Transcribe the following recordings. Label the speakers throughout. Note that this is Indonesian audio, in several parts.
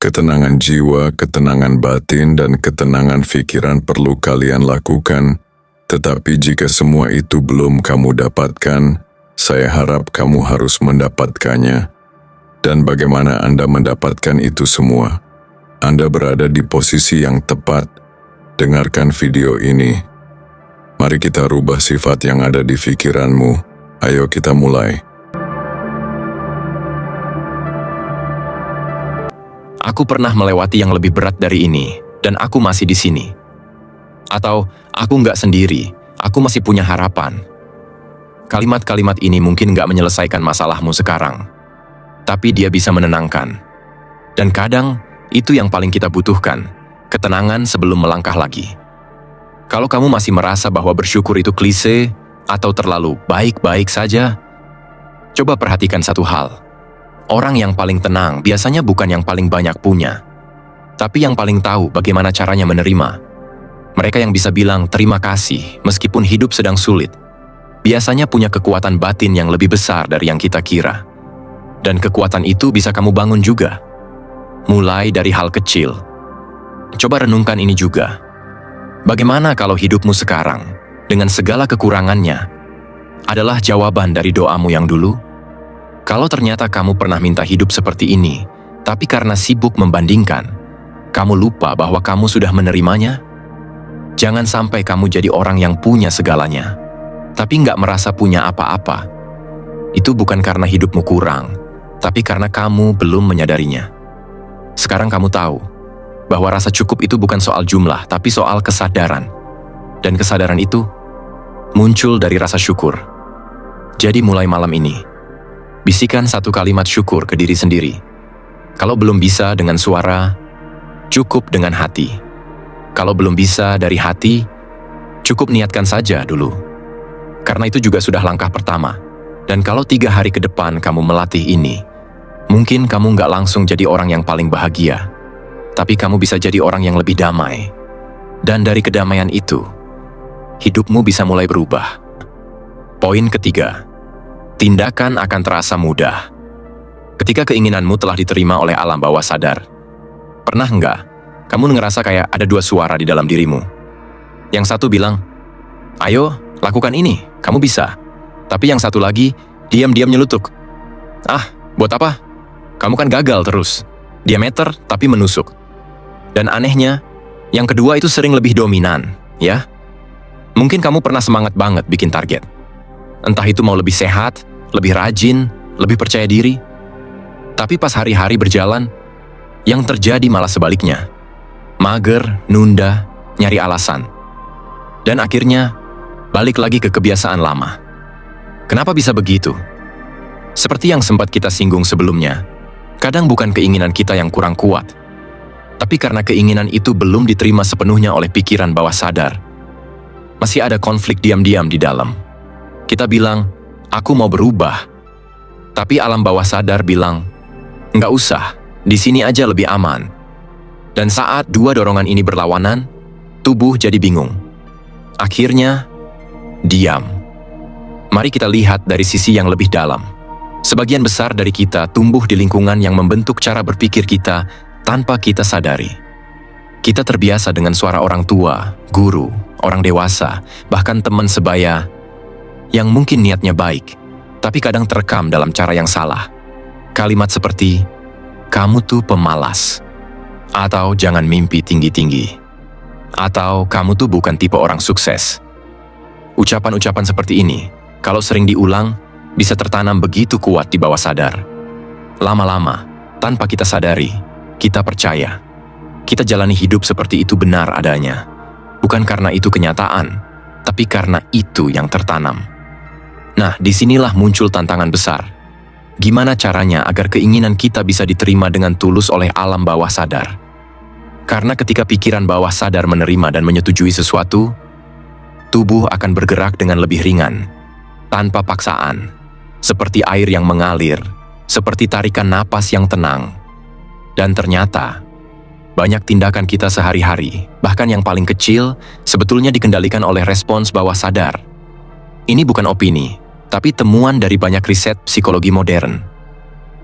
Speaker 1: Ketenangan jiwa, ketenangan batin, dan ketenangan pikiran perlu kalian lakukan. Tetapi jika semua itu belum kamu dapatkan, saya harap kamu harus mendapatkannya. Dan bagaimana Anda mendapatkan itu semua? Anda berada di posisi yang tepat. Dengarkan video ini. Mari kita rubah sifat yang ada di pikiranmu. Ayo kita mulai.
Speaker 2: Aku pernah melewati yang lebih berat dari ini, dan aku masih di sini. Atau, aku nggak sendiri, aku masih punya harapan. Kalimat-kalimat ini mungkin nggak menyelesaikan masalahmu sekarang, tapi dia bisa menenangkan. Dan kadang, itu yang paling kita butuhkan, ketenangan sebelum melangkah lagi. Kalau kamu masih merasa bahwa bersyukur itu klise, atau terlalu baik-baik saja, coba perhatikan satu hal. Orang yang paling tenang biasanya bukan yang paling banyak punya, tapi yang paling tahu bagaimana caranya menerima. Mereka yang bisa bilang terima kasih meskipun hidup sedang sulit, biasanya punya kekuatan batin yang lebih besar dari yang kita kira. Dan kekuatan itu bisa kamu bangun juga. Mulai dari hal kecil. Coba renungkan ini juga. Bagaimana kalau hidupmu sekarang, dengan segala kekurangannya, adalah jawaban dari doamu yang dulu? Kalau ternyata kamu pernah minta hidup seperti ini, tapi karena sibuk membandingkan, kamu lupa bahwa kamu sudah menerimanya? Jangan sampai kamu jadi orang yang punya segalanya, tapi nggak merasa punya apa-apa. Itu bukan karena hidupmu kurang, tapi karena kamu belum menyadarinya. Sekarang kamu tahu bahwa rasa cukup itu bukan soal jumlah, tapi soal kesadaran. Dan kesadaran itu muncul dari rasa syukur. Jadi mulai malam ini, bisikan satu kalimat syukur ke diri sendiri. Kalau belum bisa dengan suara, cukup dengan hati. Kalau belum bisa dari hati, cukup niatkan saja dulu. Karena itu juga sudah langkah pertama. Dan kalau 3 hari ke depan kamu melatih ini, mungkin kamu nggak langsung jadi orang yang paling bahagia, tapi kamu bisa jadi orang yang lebih damai. Dan dari kedamaian itu, hidupmu bisa mulai berubah. Poin ketiga. Tindakan akan terasa mudah. Ketika keinginanmu telah diterima oleh alam bawah sadar, pernah nggak kamu ngerasa kayak ada 2 suara di dalam dirimu? Yang satu bilang, ayo lakukan ini, kamu bisa. Tapi yang satu lagi, diam-diam nyelutuk. Ah, buat apa? Kamu kan gagal terus. Diameter tapi menusuk. Dan anehnya, yang kedua itu sering lebih dominan, ya? Mungkin kamu pernah semangat banget bikin target. Entah itu mau lebih sehat, lebih rajin, lebih percaya diri. Tapi pas hari-hari berjalan, yang terjadi malah sebaliknya. Mager, nunda, nyari alasan. Dan akhirnya, balik lagi ke kebiasaan lama. Kenapa bisa begitu? Seperti yang sempat kita singgung sebelumnya, kadang bukan keinginan kita yang kurang kuat, tapi karena keinginan itu belum diterima sepenuhnya oleh pikiran bawah sadar. Masih ada konflik diam-diam di dalam. Kita bilang, aku mau berubah. Tapi alam bawah sadar bilang, nggak usah, di sini aja lebih aman. Dan saat 2 dorongan ini berlawanan, tubuh jadi bingung. Akhirnya, diam. Mari kita lihat dari sisi yang lebih dalam. Sebagian besar dari kita tumbuh di lingkungan yang membentuk cara berpikir kita tanpa kita sadari. Kita terbiasa dengan suara orang tua, guru, orang dewasa, bahkan teman sebaya, yang mungkin niatnya baik, tapi kadang terekam dalam cara yang salah. Kalimat seperti, kamu tuh pemalas, atau jangan mimpi tinggi-tinggi, atau kamu tuh bukan tipe orang sukses. Ucapan-ucapan seperti ini, kalau sering diulang, bisa tertanam begitu kuat di bawah sadar. Lama-lama, tanpa kita sadari, kita percaya. Kita jalani hidup seperti itu benar adanya. Bukan karena itu kenyataan, tapi karena itu yang tertanam. Nah, disinilah muncul tantangan besar. Gimana caranya agar keinginan kita bisa diterima dengan tulus oleh alam bawah sadar? Karena ketika pikiran bawah sadar menerima dan menyetujui sesuatu, tubuh akan bergerak dengan lebih ringan, tanpa paksaan, seperti air yang mengalir, seperti tarikan napas yang tenang. Dan ternyata, banyak tindakan kita sehari-hari, bahkan yang paling kecil, sebetulnya dikendalikan oleh respons bawah sadar. Ini bukan opini, tapi temuan dari banyak riset psikologi modern.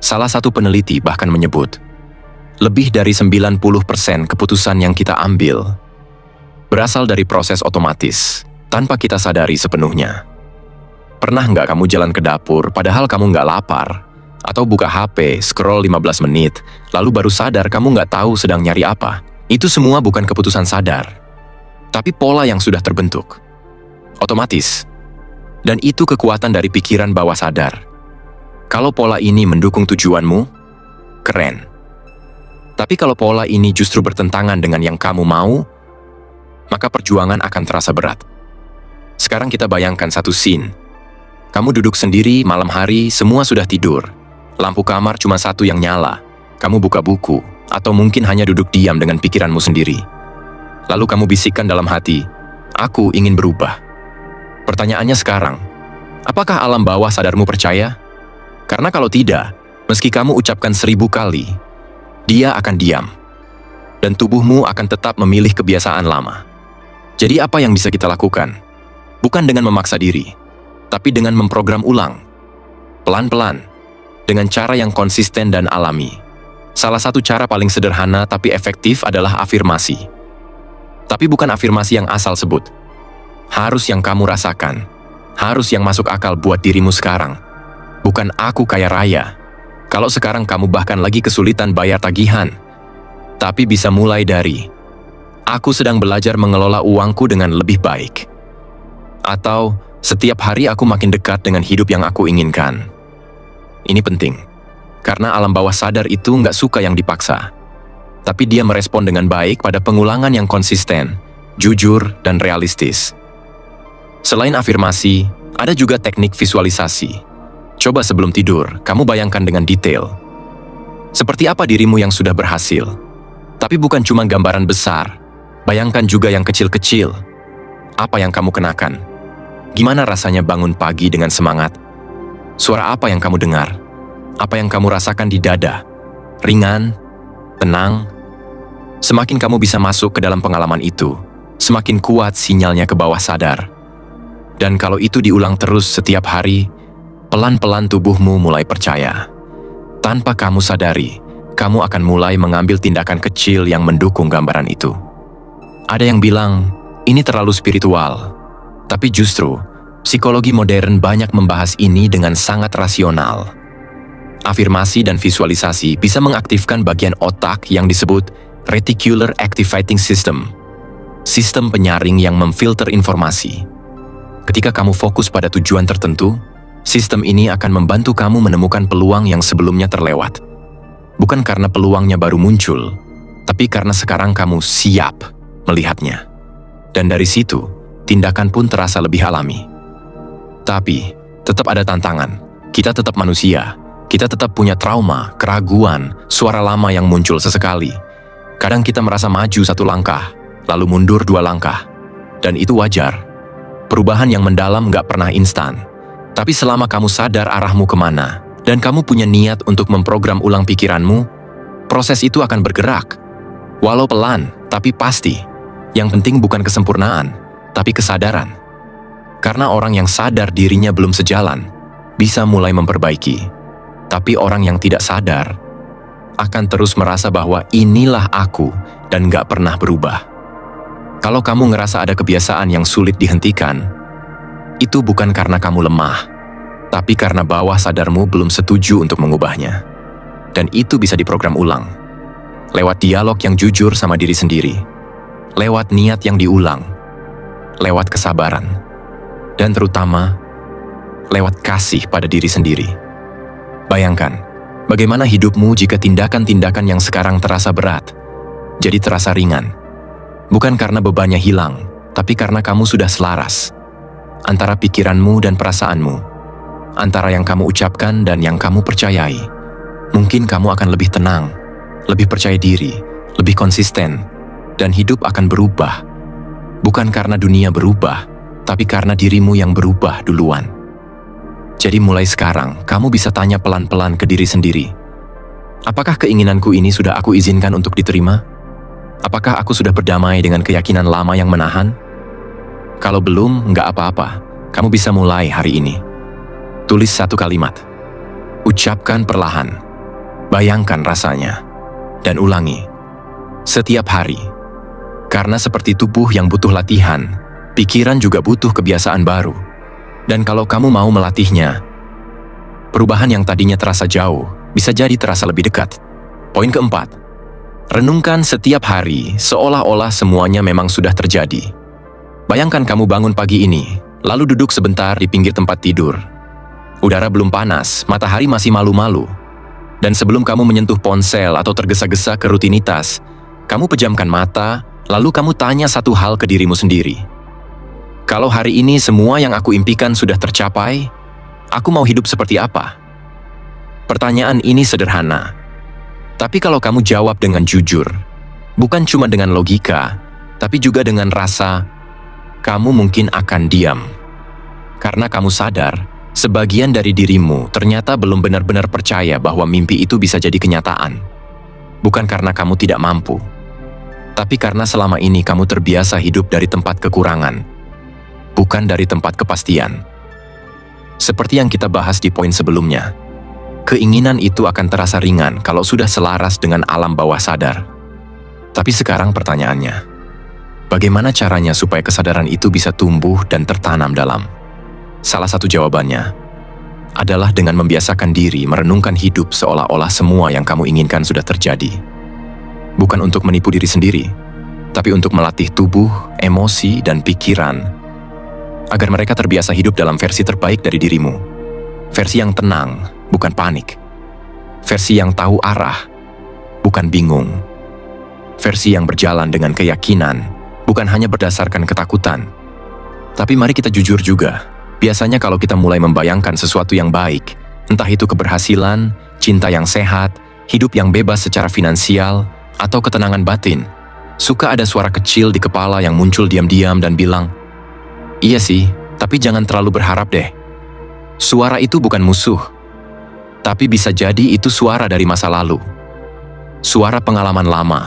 Speaker 2: Salah satu peneliti bahkan menyebut, lebih dari 90% keputusan yang kita ambil berasal dari proses otomatis, tanpa kita sadari sepenuhnya. Pernah nggak kamu jalan ke dapur padahal kamu nggak lapar? Atau buka HP, scroll 15 menit, lalu baru sadar kamu nggak tahu sedang nyari apa? Itu semua bukan keputusan sadar, tapi pola yang sudah terbentuk. Otomatis. Dan itu kekuatan dari pikiran bawah sadar. Kalau pola ini mendukung tujuanmu, keren. Tapi kalau pola ini justru bertentangan dengan yang kamu mau, maka perjuangan akan terasa berat. Sekarang kita bayangkan satu scene. Kamu duduk sendiri malam hari, semua sudah tidur. Lampu kamar cuma satu yang nyala. Kamu buka buku, atau mungkin hanya duduk diam dengan pikiranmu sendiri. Lalu kamu bisikkan dalam hati, aku ingin berubah. Pertanyaannya sekarang, apakah alam bawah sadarmu percaya? Karena kalau tidak, meski kamu ucapkan 1000 kali, dia akan diam. Dan tubuhmu akan tetap memilih kebiasaan lama. Jadi apa yang bisa kita lakukan? Bukan dengan memaksa diri, tapi dengan memprogram ulang. Pelan-pelan. Dengan cara yang konsisten dan alami. Salah satu cara paling sederhana tapi efektif adalah afirmasi. Tapi bukan afirmasi yang asal sebut. Harus yang kamu rasakan. Harus yang masuk akal buat dirimu sekarang. Bukan aku kaya raya. Kalau sekarang kamu bahkan lagi kesulitan bayar tagihan. Tapi bisa mulai dari, aku sedang belajar mengelola uangku dengan lebih baik. Atau, setiap hari aku makin dekat dengan hidup yang aku inginkan. Ini penting, karena alam bawah sadar itu nggak suka yang dipaksa. Tapi dia merespon dengan baik pada pengulangan yang konsisten, jujur, dan realistis. Selain afirmasi, ada juga teknik visualisasi. Coba sebelum tidur, kamu bayangkan dengan detail. Seperti apa dirimu yang sudah berhasil. Tapi bukan cuma gambaran besar, bayangkan juga yang kecil-kecil. Apa yang kamu kenakan? Gimana rasanya bangun pagi dengan semangat? Suara apa yang kamu dengar? Apa yang kamu rasakan di dada? Ringan? Tenang? Semakin kamu bisa masuk ke dalam pengalaman itu, semakin kuat sinyalnya ke bawah sadar. Dan kalau itu diulang terus setiap hari, pelan-pelan tubuhmu mulai percaya. Tanpa kamu sadari, kamu akan mulai mengambil tindakan kecil yang mendukung gambaran itu. Ada yang bilang, ini terlalu spiritual. Tapi justru, psikologi modern banyak membahas ini dengan sangat rasional. Afirmasi dan visualisasi bisa mengaktifkan bagian otak yang disebut Reticular Activating System, sistem penyaring yang memfilter informasi. Ketika kamu fokus pada tujuan tertentu, sistem ini akan membantu kamu menemukan peluang yang sebelumnya terlewat. Bukan karena peluangnya baru muncul, tapi karena sekarang kamu siap melihatnya. Dan dari situ, tindakan pun terasa lebih alami. Tapi, tetap ada tantangan. Kita tetap manusia. Kita tetap punya trauma, keraguan, suara lama yang muncul sesekali. Kadang kita merasa maju 1 langkah, lalu mundur 2 langkah. Dan itu wajar. Perubahan yang mendalam gak pernah instan. Tapi selama kamu sadar arahmu kemana, dan kamu punya niat untuk memprogram ulang pikiranmu, proses itu akan bergerak. Walau pelan, tapi pasti. Yang penting bukan kesempurnaan, tapi kesadaran. Karena orang yang sadar dirinya belum sejalan, bisa mulai memperbaiki. Tapi orang yang tidak sadar, akan terus merasa bahwa inilah aku dan gak pernah berubah. Kalau kamu ngerasa ada kebiasaan yang sulit dihentikan, itu bukan karena kamu lemah, tapi karena bawah sadarmu belum setuju untuk mengubahnya. Dan itu bisa diprogram ulang. Lewat dialog yang jujur sama diri sendiri. Lewat niat yang diulang. Lewat kesabaran. Dan terutama, lewat kasih pada diri sendiri. Bayangkan, bagaimana hidupmu jika tindakan-tindakan yang sekarang terasa berat, jadi terasa ringan. Bukan karena bebannya hilang, tapi karena kamu sudah selaras. Antara pikiranmu dan perasaanmu. Antara yang kamu ucapkan dan yang kamu percayai. Mungkin kamu akan lebih tenang, lebih percaya diri, lebih konsisten, dan hidup akan berubah. Bukan karena dunia berubah, tapi karena dirimu yang berubah duluan. Jadi mulai sekarang, kamu bisa tanya pelan-pelan ke diri sendiri. Apakah keinginanku ini sudah aku izinkan untuk diterima? Apakah aku sudah berdamai dengan keyakinan lama yang menahan? Kalau belum, nggak apa-apa. Kamu bisa mulai hari ini. Tulis 1 kalimat. Ucapkan perlahan. Bayangkan rasanya. dan ulangi. Setiap hari. Karena seperti tubuh yang butuh latihan, pikiran juga butuh kebiasaan baru. Dan kalau kamu mau melatihnya, perubahan yang tadinya terasa jauh bisa jadi terasa lebih dekat. Poin keempat, renungkan setiap hari seolah-olah semuanya memang sudah terjadi. Bayangkan kamu bangun pagi ini, lalu duduk sebentar di pinggir tempat tidur. Udara belum panas, matahari masih malu-malu. Dan sebelum kamu menyentuh ponsel atau tergesa-gesa ke rutinitas, kamu pejamkan mata, lalu kamu tanya satu hal ke dirimu sendiri. Kalau hari ini semua yang aku impikan sudah tercapai, aku mau hidup seperti apa? Pertanyaan ini sederhana. Tapi kalau kamu jawab dengan jujur, bukan cuma dengan logika, tapi juga dengan rasa, kamu mungkin akan diam. Karena kamu sadar, sebagian dari dirimu ternyata belum benar-benar percaya bahwa mimpi itu bisa jadi kenyataan. Bukan karena kamu tidak mampu, tapi karena selama ini kamu terbiasa hidup dari tempat kekurangan, bukan dari tempat kepastian. Seperti yang kita bahas di poin sebelumnya, keinginan itu akan terasa ringan kalau sudah selaras dengan alam bawah sadar. Tapi sekarang pertanyaannya, bagaimana caranya supaya kesadaran itu bisa tumbuh dan tertanam dalam? Salah satu jawabannya adalah dengan membiasakan diri merenungkan hidup seolah-olah semua yang kamu inginkan sudah terjadi. Bukan untuk menipu diri sendiri, tapi untuk melatih tubuh, emosi, dan pikiran agar mereka terbiasa hidup dalam versi terbaik dari dirimu. Versi yang tenang, bukan panik. Versi yang tahu arah, bukan bingung. Versi yang berjalan dengan keyakinan, bukan hanya berdasarkan ketakutan. Tapi mari kita jujur juga, biasanya kalau kita mulai membayangkan sesuatu yang baik, entah itu keberhasilan, cinta yang sehat, hidup yang bebas secara finansial, atau ketenangan batin, suka ada suara kecil di kepala yang muncul diam-diam dan bilang, "Iya sih, tapi jangan terlalu berharap deh." Suara itu bukan musuh, tapi bisa jadi itu suara dari masa lalu. Suara pengalaman lama.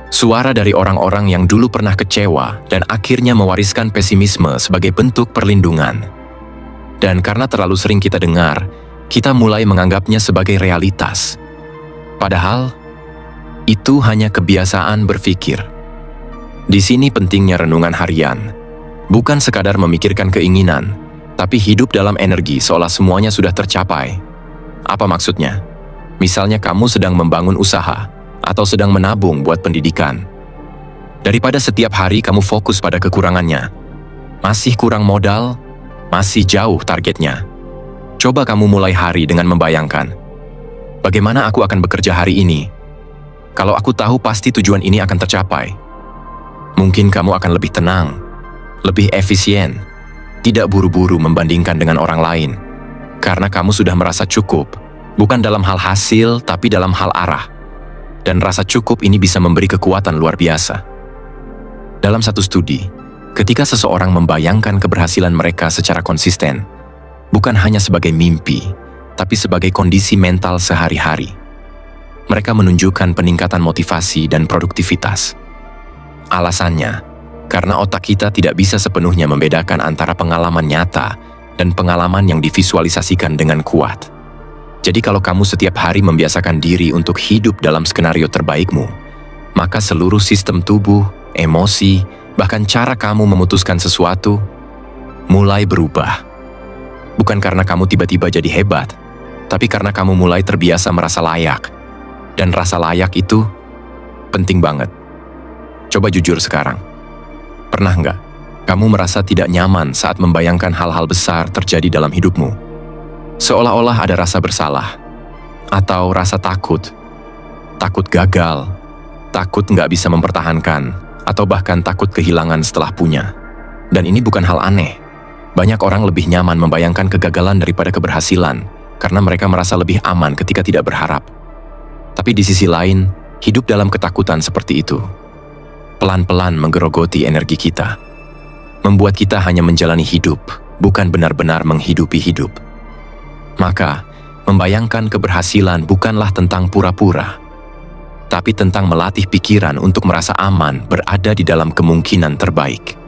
Speaker 2: Suara dari orang-orang yang dulu pernah kecewa dan akhirnya mewariskan pesimisme sebagai bentuk perlindungan. Dan karena terlalu sering kita dengar, kita mulai menganggapnya sebagai realitas. Padahal, itu hanya kebiasaan berpikir. Di sini pentingnya renungan harian. Bukan sekadar memikirkan keinginan, tapi hidup dalam energi seolah semuanya sudah tercapai. Apa maksudnya? Misalnya kamu sedang membangun usaha, atau sedang menabung buat pendidikan. Daripada setiap hari kamu fokus pada kekurangannya, masih kurang modal, masih jauh targetnya. Coba kamu mulai hari dengan membayangkan, bagaimana aku akan bekerja hari ini? Kalau aku tahu pasti tujuan ini akan tercapai. Mungkin kamu akan lebih tenang, lebih efisien, tidak buru-buru membandingkan dengan orang lain. Karena kamu sudah merasa cukup, bukan dalam hal hasil, tapi dalam hal arah. Dan rasa cukup ini bisa memberi kekuatan luar biasa. Dalam satu studi, ketika seseorang membayangkan keberhasilan mereka secara konsisten, bukan hanya sebagai mimpi, tapi sebagai kondisi mental sehari-hari, mereka menunjukkan peningkatan motivasi dan produktivitas. Alasannya, karena otak kita tidak bisa sepenuhnya membedakan antara pengalaman nyata dan pengalaman yang divisualisasikan dengan kuat. Jadi kalau kamu setiap hari membiasakan diri untuk hidup dalam skenario terbaikmu, maka seluruh sistem tubuh, emosi, bahkan cara kamu memutuskan sesuatu mulai berubah. Bukan karena kamu tiba-tiba jadi hebat, tapi karena kamu mulai terbiasa merasa layak. Dan rasa layak itu penting banget. Coba jujur sekarang. Pernah nggak kamu merasa tidak nyaman saat membayangkan hal-hal besar terjadi dalam hidupmu? Seolah-olah ada rasa bersalah, atau rasa takut gagal, takut nggak bisa mempertahankan, atau bahkan takut kehilangan setelah punya. Dan ini bukan hal aneh. Banyak orang lebih nyaman membayangkan kegagalan daripada keberhasilan, karena mereka merasa lebih aman ketika tidak berharap. Tapi di sisi lain, hidup dalam ketakutan seperti itu pelan-pelan menggerogoti energi kita, membuat kita hanya menjalani hidup, bukan benar-benar menghidupi hidup. Maka, membayangkan keberhasilan bukanlah tentang pura-pura, tapi tentang melatih pikiran untuk merasa aman berada di dalam kemungkinan terbaik.